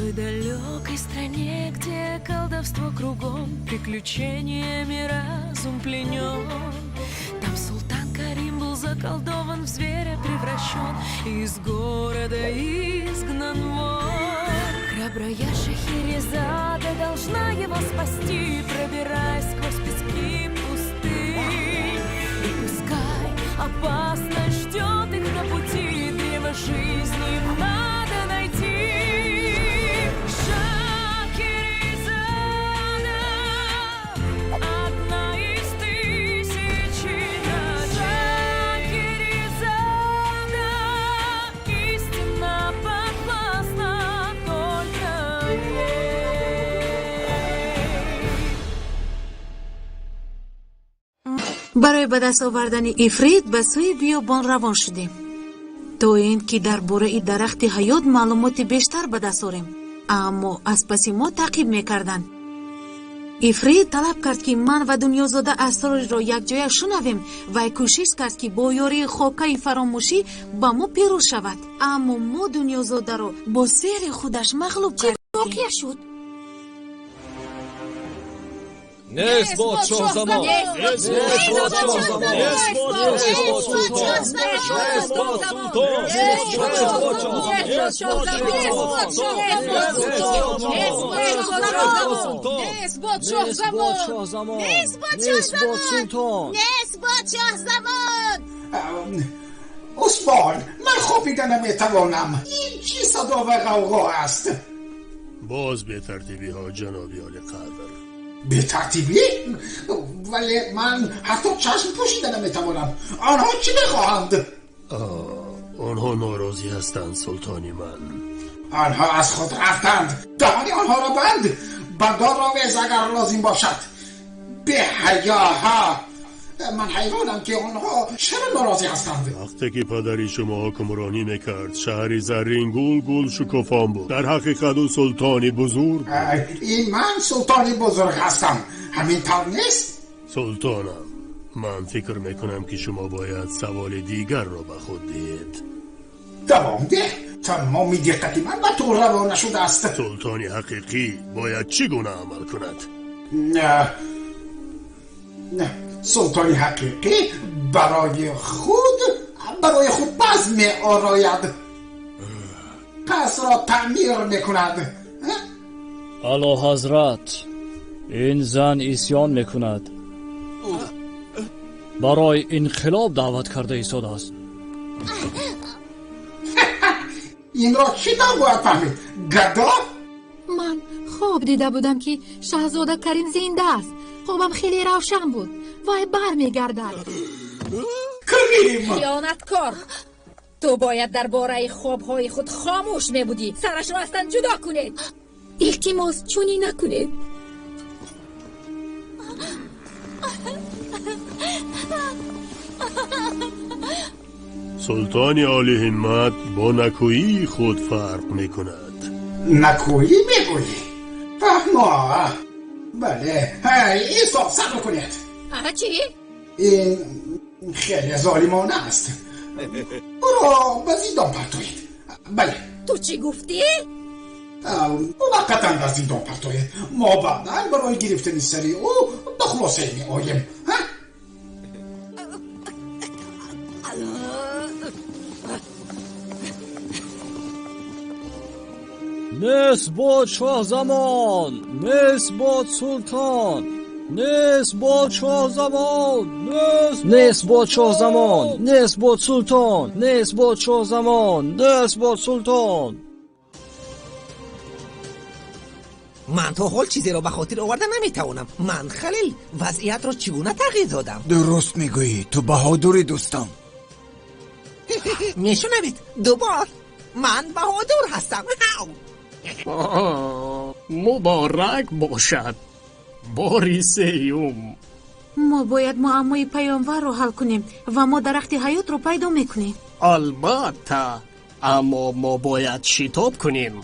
той далекой стране, где колдовство кругом, приключениями разум пленен. Там султан Карим был заколдован, в зверя превращен, из города изгнан вон. Храбрая Шахерезада должна его спасти, пробираясь сквозь пески пустынь. И пускай опасность ждет их на пути, древо жизни надо найти. Шахерезада, одна из тысячи. Шахерезада, истина подвластна только ей. برای به دست آوردن افرید به سوی بیابان روان شدیم تا این که درباره این درخت حیات معلومات بیشتر به دست آوریم. اما از پس ما تعقیب میکردند. افرید طلب کرد که من و دنیازاده اسرار را یک جای شنویم و کوشش کرد که با یاری خاکه فراموشی با ما پیروز شود. اما ما دنیازاده را با سحر خودش مغلوب کردیم. واقع شد. نسبت شاه زمان، نسبت شاه زمان، نسبت شاه زمان. اسبان، من خوابیدن نمیتوانم. این چی صدا و غوغا است؟ باز به ترتیبی ها جنابی آل قدر. به ترتیبی؟ ولی من حتی چشم پوشیدن نمیتوانم. آنها چی میخواهند؟ آنها ناراضی هستند سلطانی من. آنها از خود رفتند. دهان آنها را بند. بندار را ویز اگر لازم باشد. به حیاها. من حیرانم که آنها چرا ناراضی هستند. وقتی که پدری شما حکمرانی میکرد شهری زرین گل گل شکوفان بود. در حقیقت او سلطانی بزرگ بود. این من سلطانی بزرگ هستم. همین طور نیست؟ سلطانم، من فکر میکنم که شما باید سوال دیگر را به خود دهید. دوام ده. تمامی دقت من به تو روانه شده است. سلطانی حقیقی باید چگونه عمل کند؟ نه سلطانی حقیقی برای خود بزم می آراید. قصر را تعمیر می کند. اعلی حضرت، این زن عصیان میکند. برای انقلاب دعوت کرده ایستاده است. این را چی باید فهمید؟ گدا؟ من خواب دیده بودم که شاهزاده کریم زنده است. خوابم خیلی روشن بود. وای بر میگردد. کریم! خیانتکار، تو باید درباره خوابهای خود خاموش میبودی. سرش را از تن جدا کنید. التماس چونی نکنید. سلطانی عالی همت با نکویی خود فرق میکند. نکویی میگویی؟ فهمه. بله، ایسا صبر کنید. چی؟ این خیلی ظالمانه است. او را به زندان پرتوید. بله. تو چی گفتی؟ موقتا در زندان پرتوید. ما بعدا برای گرفتن سری او به خلاصه می آییم. نسبت شاه زمان، نسبت سلطان، نسبت شاه زمان، نسبت شاه زمان، نسبت سلطان، نسبت شاه زمان، نسبت سلطان. من تا حال چیزی را به خاطر آوردن نمیتوانم. من خلیل وضعیت را چگونه تغییر دادم؟ درست میگویی، تو بهادوری دوستان. میشنوید؟ دوبار من بهادور هستم. مبارک باشد باری سیوم. ما باید معمای پیامبر رو حل کنیم و ما درخت حیات رو پیدا میکنیم. البته، اما ما باید شتاب کنیم.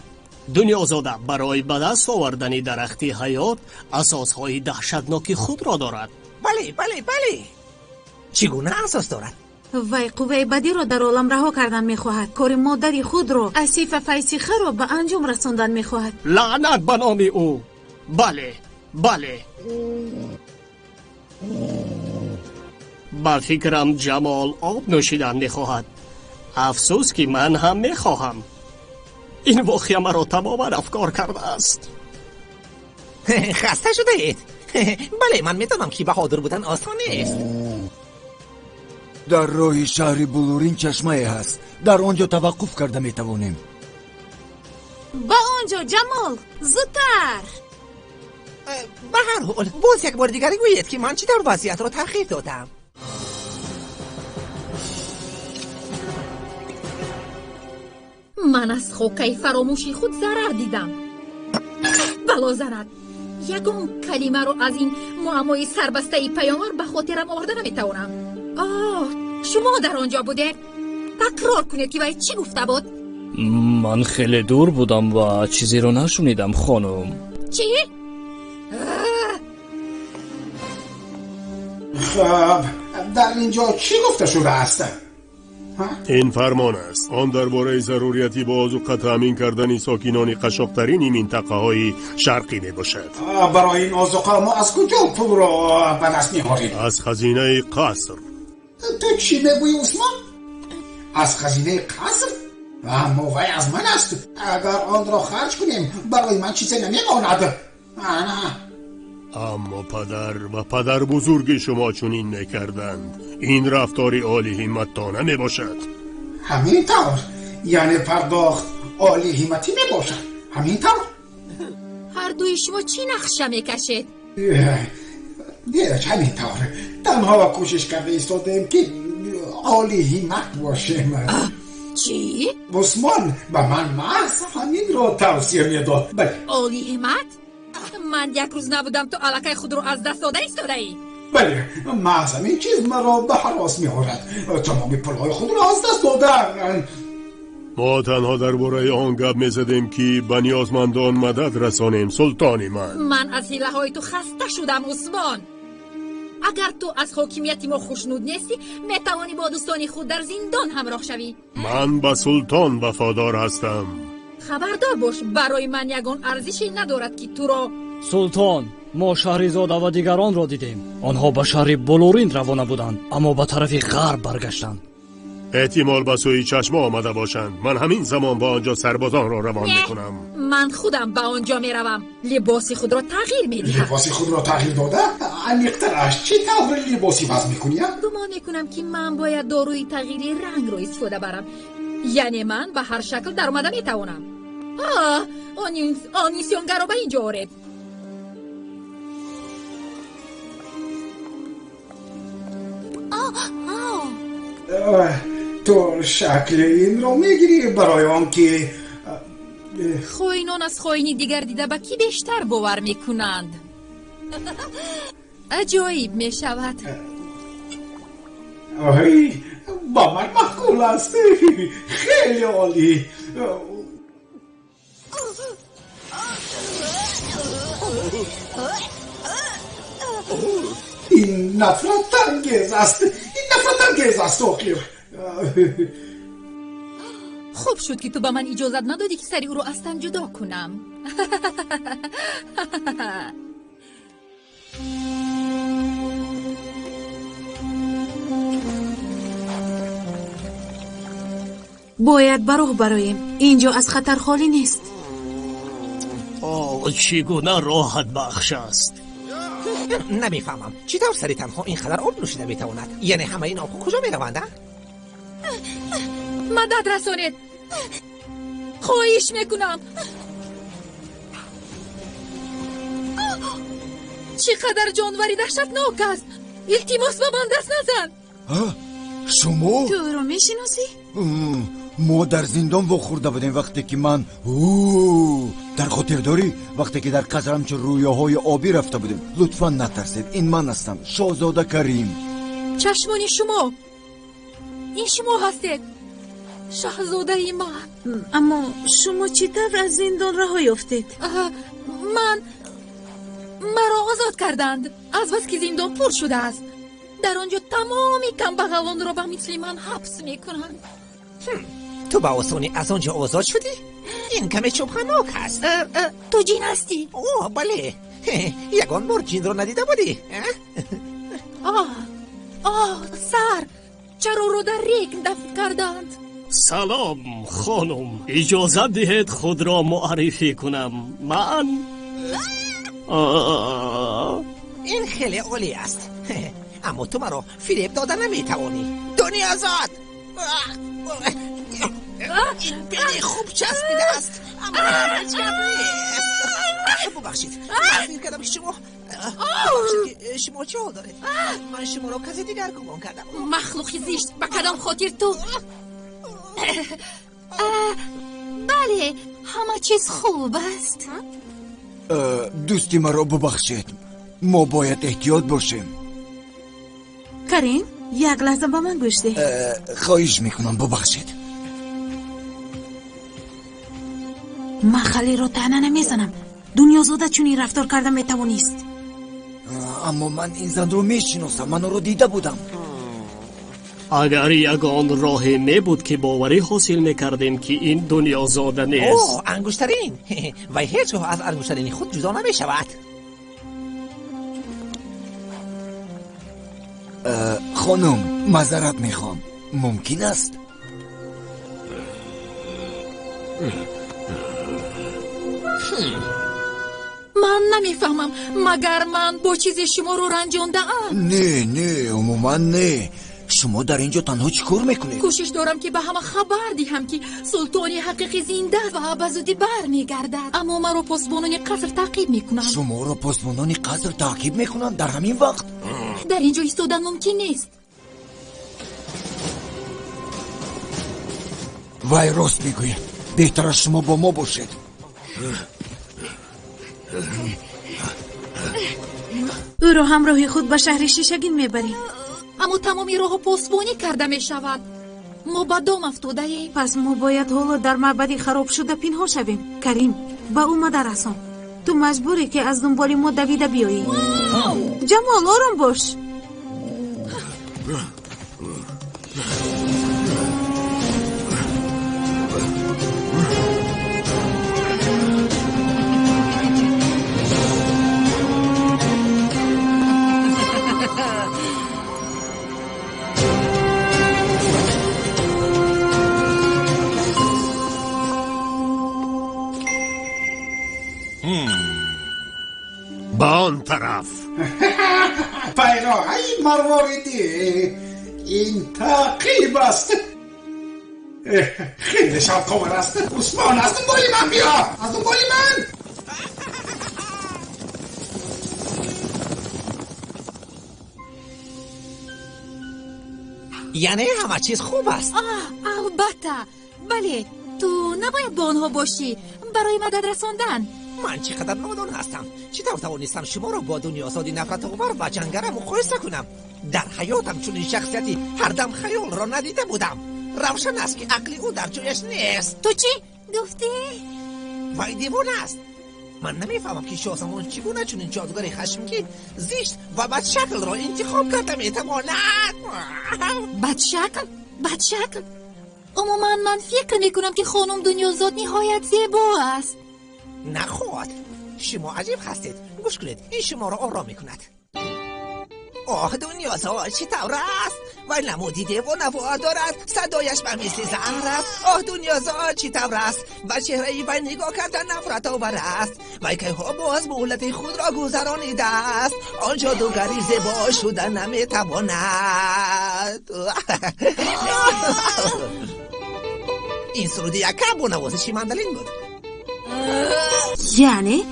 دنیازاده برای به دست آوردن درخت حیات اساسهای دهشتناک خود را دارد. بله. چگونه اساس دارد؟ وی قوه بدی را در عالم رها کردن میخواهد. کار مادری خود را اسیف فیسیخه را به انجام رساندن میخواهد. لعنت به نام او. بله بله، با فکرم جمال آب نوشیدن میخواهد. افسوس که من هم میخواهم. این واقعه مرا تماما افکار کرده است. خسته شده اید؟ بله، من میدانم که بهادر بودن آسان نیست. در راه شهر بلورین چشمه هست. در آنجا توقف کرده میتوانیم. با آنجا جمال، زودتر. به هر حال باز یک بار دیگری گویید که من چی در وضعیت را تغییر دادم. من از خوکه فراموشی خود ضرر دیدم. بلا زند. یگان کلمه رو از این معمای سربسته پیامبر به خاطرم آورده نمیتونم. شما در آنجا بودید؟ تکرار کنید که وی چی گفته بود؟ من خیلی دور بودم و چیزی رو نشنیدم خانم. چی؟ خب در اینجا چی گفته شده است؟ این فرمان است. آن درباره ضروریتی باز و تامین کردن ساکنان قشاق‌ترین این منطقه های شرقی می باشد. برای این آذوقه ما از کجا پول را به دست می‌آوریم؟ از خزینه قصر. تو چی میگویی عثمان؟ از خزینه قصر؟ اما وی از من است. اگر آن را خرج کنیم برای من چیزی نمیماند. اما پدر و پدر بزرگ شما چنین نکردند. این رفتاری عالی همتانه می باشد. همین طور؟ یعنی پرداخت عالی همتی می باشد؟ همین طور؟ هر دوی شما چی نقشه میکشید؟ دیرش همین طور. تنها کوشش کرده ایستادیم که عالی همت باشیم. چی؟ عثمان به من محض همین را توصیه میداد. بله. عالی همت؟ من یک روز نبودم تو علاقه خود رو از دست داده ایستاده ای؟ بله، محض همین چیز مرا به هراس می‌آورد. تمامی پولهای خود را از دست دادم. ما تنها درباره آن گپ می‌زدیم که به نیازمندان مدد رسانیم سلطانی من از حیله های تو خسته شدم عثمان. اگر تو از حاکمیت ما خوشنود نیستی میتوانی با دوستان خود در زندان همراه شوی. من به سلطان وفادار هستم. خبردار باش برای من یگان ارزشی ندارد که تو را. سلطان، ما شهریزاده و دیگران را دیدیم. آنها به شهر بلورین روانه بودند اما به طرف غرب برگشتند. احتمال به سوی چشمه آمده باشند. من همین زمان با آنجا سربازان را روان میکنم. من خودم به آنجا میروم. لباس خود را تغییر میدهم. لباس خود را تغییر داده؟ عمیق‌ترش چه طور لباسی وضع میکنی؟ گمان میکنم که من باید داروی تغییر رنگ را استفاده برم. یعنی من به هر شکل در اومده میتوانم. آن نیسیانگر را به اینجا آورد. تو شکل این رو میگیری برای آن که خوینان از خوینی دیگر دیده به کی بیشتر باور میکنند. عجایب میشود. با من معقول است. خیلی عالی. این نفرت انگیز است. آخر. خوب شد که تو به من اجازت ندادی که سری او رو از تن جدا کنم. باید به راه برایم. اینجا از خطر خالی نیست. چگونه راحت بخش است. نمیفهمم چطور سری تنها این خدر آب نوشیده میتواند؟ یعنی همه این آب کجا میروند؟ مدد رسانید. خواهش میکنم. چقدر جانوری دهشتناک است. التماس به من دست نزن. شما؟ تو رو میشناسی؟ ما در زندان واخورده بودیم وقتی که من در خاطر داری وقتی که در قصرم چه رویاهای آبی رفته بودیم. لطفا نترسید. این من هستم، شاهزاده کریم. چشمان شما، این شما هستید، شاهزاده من. اما شما چطور از زندان رها یافتید؟ مرا آزاد کردند از بس که زندان پر شده است. در آنجا تمامی کمبغلان را به مثل من حبس میکنند. تو با آسانی از آنجا آزاد شدی؟ این کمی شبهناک هست. تو جین هستی؟ اوه بله. یگان بار جین را ندیده بودی؟ سر چرا رو در ریگ دفن کردند؟ سلام خانم، اجازه دهید خود را معرفی کنم. من این خیلی عالی است. اما تو مرا فریب داده نمیتوانی. دنیا زاد. این بینی خوب چسبیده است، اما هیچ گپ نیست. ببخشید فکر کردم که شما چه حال دارید؟ من شما را کسی دیگر گمان کردم. مخلوق زشت، به کدام خاطر تو؟ بله، همه چیز خوب است. دوستی مرا ببخشید، ما باید احتیاط باشیم. کریم یک لحظه با من گوش ده. خواهش میکنم ببخشید. من خلی رو تنه نمیزنم. دنیا زاده چونی رفتار کردن میتوانیست. اما من این زن رو میشناسم، من رو دیده بودم. اگر یگان راهی نبود که باوری حاصل میکردیم که این دنیا زاده نیست. اوه انگشترین. و هیچ گاه از انگشترین خود جدا نمیشود. خانم معذرت میخوام، ممکن است؟ من نمیفهمم، مگر من با چیز شما رو رنجانده ام؟ نه عموما نه. شما در اینجا تنها چیکار میکنید؟ کوشش دارم که به همه خبر دهم که سلطانی حقیقی زنده و به زودی بر میگردد، اما مرا پاسبانان قصر تعقیب میکنند. شما را پاسبانان قصر تعقیب میکنند در همین وقت؟ در اینجا ایستادن ممکن نیست. وای راست میگوید، بهتر از شما با ما باشید. او رو همراهی خود به شهر شیشگین میبریم. اما تمامی راه پاسبانی کرده میشود. ما به دام افتاده ایم. پس ما باید حالا در معبدی خراب شده پنهان شویم. کریم با او مدرسان، تو مجبوری که از دنبال ما دویده بیایی. جمال آرام باش. با آن طرف پیراهی مرواریدی، این تعقیب است. خیلی شبکاور است. عثمان از دنبال من بیا، از دنبال من. یعنی همه چیز خوب است. البته بله، تو نباید با آنها باشی برای مدد رساندن. من چقدر نادان هستم. چطور توانستم شما را با دنیا زادی نفرت آور و جنگره مقایسه کنم؟ در حیاتم چون این شخصیتی هر دم خیال را ندیده بودم. روشن است که عقلی او در جایش نیست. تو چی گفتی؟ وای دیوانه است. من نمیفهمم که شاهزمان چگونه چون این جادوگر خشمگین زشت و بدشکل را انتخاب کرده میتواند. بدشکل؟ عموما من فکر میکنم که خانم دنیازاد نهایت زیبا است. نخواد. شما عجیب هستید. گوش کنید، این شما را آرام میکند. آه دنیازاد چطور است؟ و نمودی دیوانه و دارد، صدایش به مثل زهر است. آه دنیازاد چطور است؟ و چهره ای به نگاه کردن نفرت آور است. و که ها باز مهلت خود را گذرانیده است. آن جادوگری زیبا شدن نمیتواند. این سرودی یک کم و نوازشی مندلین بود. یعنی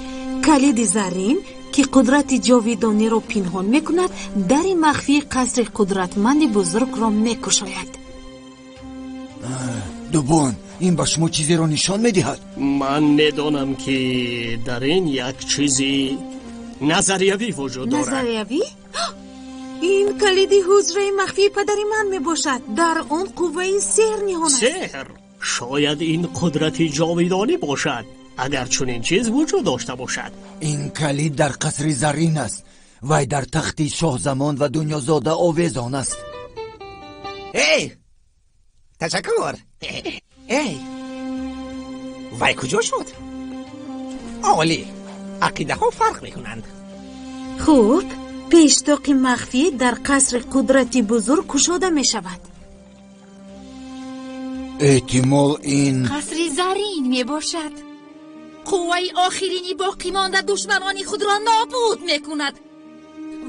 کلید زرین که قدرت جاویدانی رو پنهان میکند در مخفی قصر قدرتمند بزرگ را میکشاید. دوبان این به شما چیزی را نشان میدهد؟ من میدانم که در این یک چیزی نظریوی وجود دارد. نظریوی؟ این کلید حجره مخفی پدر من میباشد. در آن قوه سحر نهان است. سحر؟ شاید این قدرت جاویدانی باشد، اگر چنین چیز وجود داشته باشد. این کلید در قصر زرین است وای در تختی شاه زمان و دنیازاده آویزان است. ای تشکر. ای وای کجا شد؟ عالی. عقیده ها فرق میکنند. خوب، پیشتاق مخفی در قصر قدرتی بزرگ کشاده می شود. احتمال این قصری زرین می باشد. قوه آخرینی باقی مانده دشمنانی خود را نابود می کند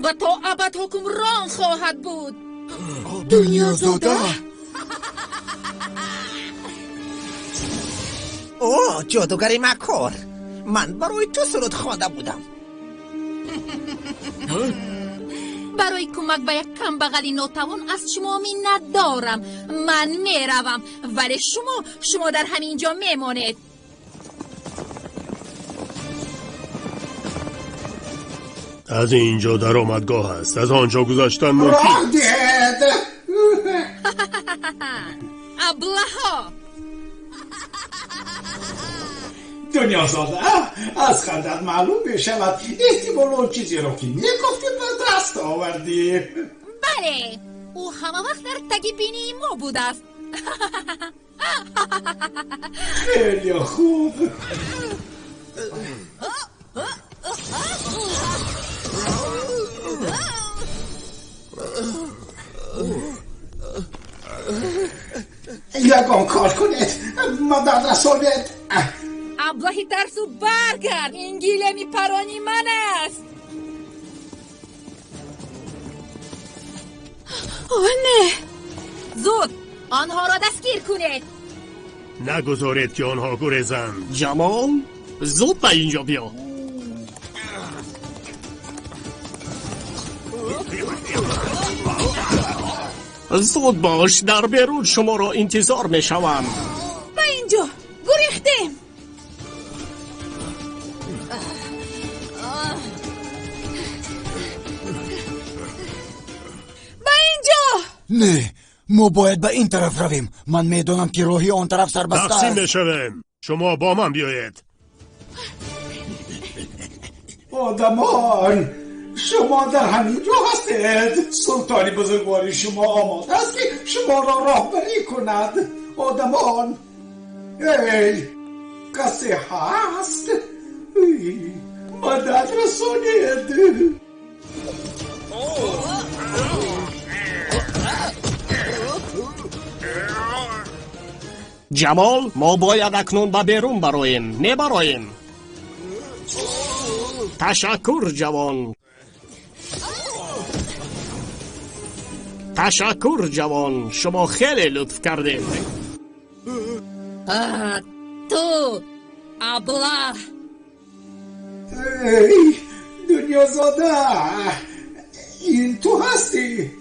و تا ابد حکمران خواهد بود. دنیازاده. اوه جادوگری مکار، من برای تو سرود خوانده بودم. برای کمک به یک کمبغلی ناتوان از شما منت دارم. من می روم ولی شما در همینجا می مانید. از اینجا درآمدگاه است، از آنجا گذشتن ممکن. راه دید. ابله‌ها دنیازاده از خندت معلوم بشود احتمال اون چیزی رو که میگفتی به دست آوردی. بله، او همه وقت در تگی بینی ما بوده است. خیلی خوب. یکان کار کنید، مدد رسانید. ابلهی ترسو برگرد، این گیله می پرانی من است. نه، زود آنها را دستگیر کنید. نگذارید که آنها گریزند. جمال زود به اینجا بیا. زود باش، در بیرون شما را انتظار می شوم. به اینجا گریختیم. به اینجا. نه، ما باید به این طرف رویم. من میدونم که راهی آن طرف سربسته تقسیم است. میشویم. شما با من بیایید. آدمان، شما در همین جا هستید. سلطانی بزرگواری شما آماده است که شما را راهبری کند. آدمان، ای کسی هست؟ مدد رسانید. جمال ما باید اکنون به بیرون برایم. نبرایم. تشکر جوان. تشکر جوان، شما خیلی لطف کردید. تو ابله. ای دنیازاده، این تو هستی؟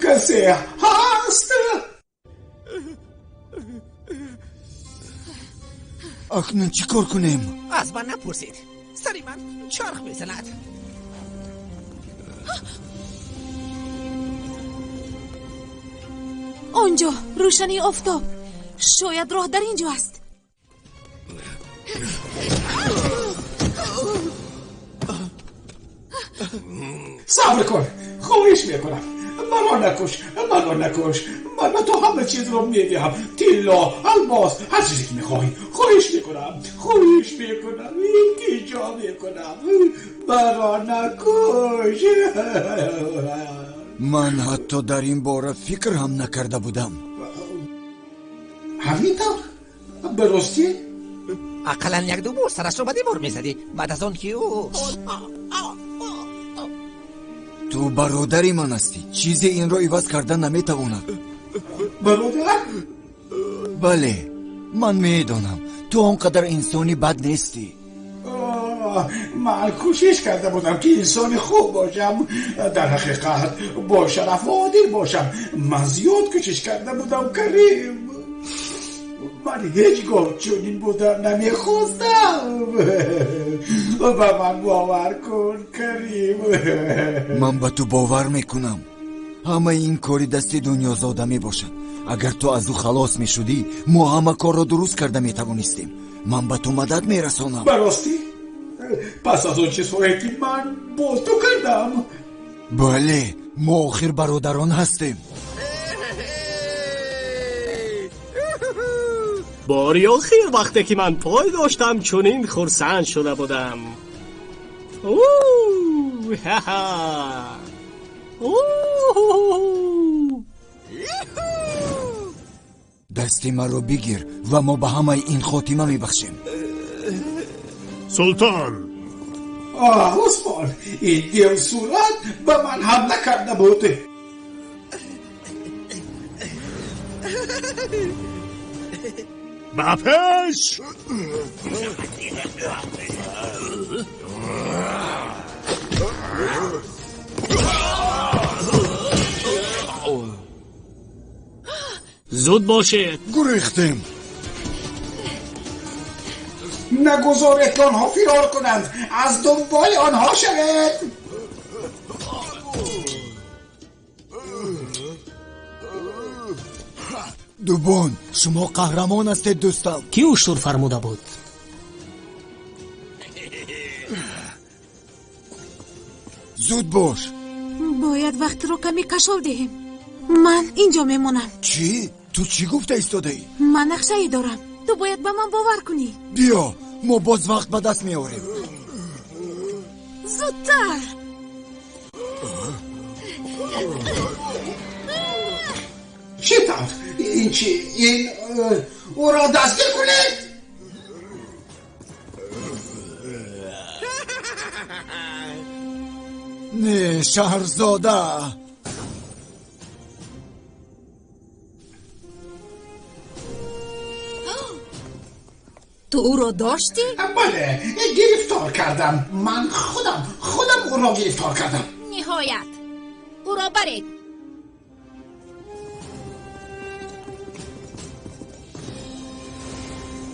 کسی هست؟ اکنون چی کار کنیم؟ از من نپرسید، سری من چرخ میزند. آنجا روشنی آفتاب، شاید راه در اینجا است. صبر کن، خواهش میکنم. منو نکش. من به تو همه چیز رو میدهم، طلا، الماس، هر چیزی که میخواهی. خواهش میکنم التجا میکنم، منو نکش. من حتی در این باره فکر هم نکرده بودم. همینطور؟ براستی؟ اقلا یک دو بار سرش رو به دیوار میزدی بعد از آن که او تو برادری من هستی، چیزی این را عوض کردن نمیتواند. برادر؟ بله، من میدانم تو آنقدر انسانی بد نیستی. من کوشش کرده بودم که انسان خوب باشم، در حقیقت با شرف و عادل باشم. من زیاد کوشش کرده بودم کریم. من هیچگاه چنین بودم نمیخواستم. و من باور کن کریم. من به تو باور میکنم. همه این کاری دست دنیازاده میباشد. اگر تو از او خلاص میشدی ما همه کار را درست کرده میتوانستیم. من به تو مدد میرسانم. براستی؟ پس از اون چیزهایی که من با تو کردم. بله، ما آخر برادران هستیم. باری آخر وقتی که من پای داشتم چنین خرسند شده بودم. اوه ها ها. اوه. دستی من رو بگیر و ما به همه این خاتمه میبخشیم. سلطان عثمان، این دیو صورت به من حمله کرده بود. بپش. زود باشید. گریختیم. نگذارید آنها فرار کنند. از دنبال آنها شوید. دوبون، شما قهرمان هستید دوستم. کی اشتر فرموده بود؟ زود باش. باید وقت رو کمی کشال دهیم. من اینجا میمونم. چی؟ تو چی گفته ایستاده ای؟ من نقشه ای دارم. تو باید به من باور کنی. بیا، ما باز وقت به دست میاریم. زودتر. چطور؟ این چی؟ این او را دستگیر کنید. نه شهرزاده. تو او را داشتی؟ بله، گرفتار کردم. من خودم او را گرفتار کردم. نهایت او را برید.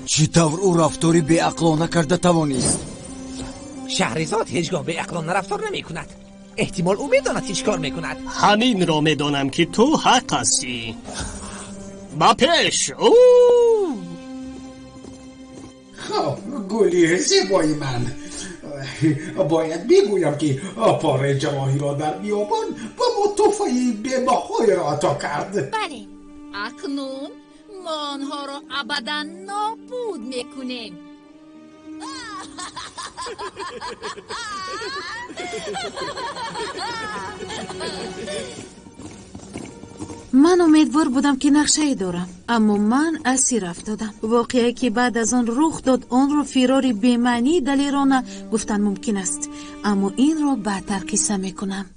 چطور او رفتاری بی عقلانه کرده توانیست؟ شهرزاد هیچگاه به عقلانه رفتار نمی کند. احتمال او میداند هیچ کار میکند. همین را میدانم که تو حق هستی. بپش. اوه. خب، گلی زیبای من، باید بگویم که پاره جواهی را در بیابان با ما توفهی بی‌بهای را عطا کرد. بله، اکنون ما آنها را ابدا نابود میکنیم. من امیدوار بودم که نقشه ای دارم، اما من اسیر افتادم. واقعی که بعد از آن رخ داد آن رو فراری بی‌معنی دلیرانه گفتن ممکن است، اما این رو بعدتر قصه میکنم.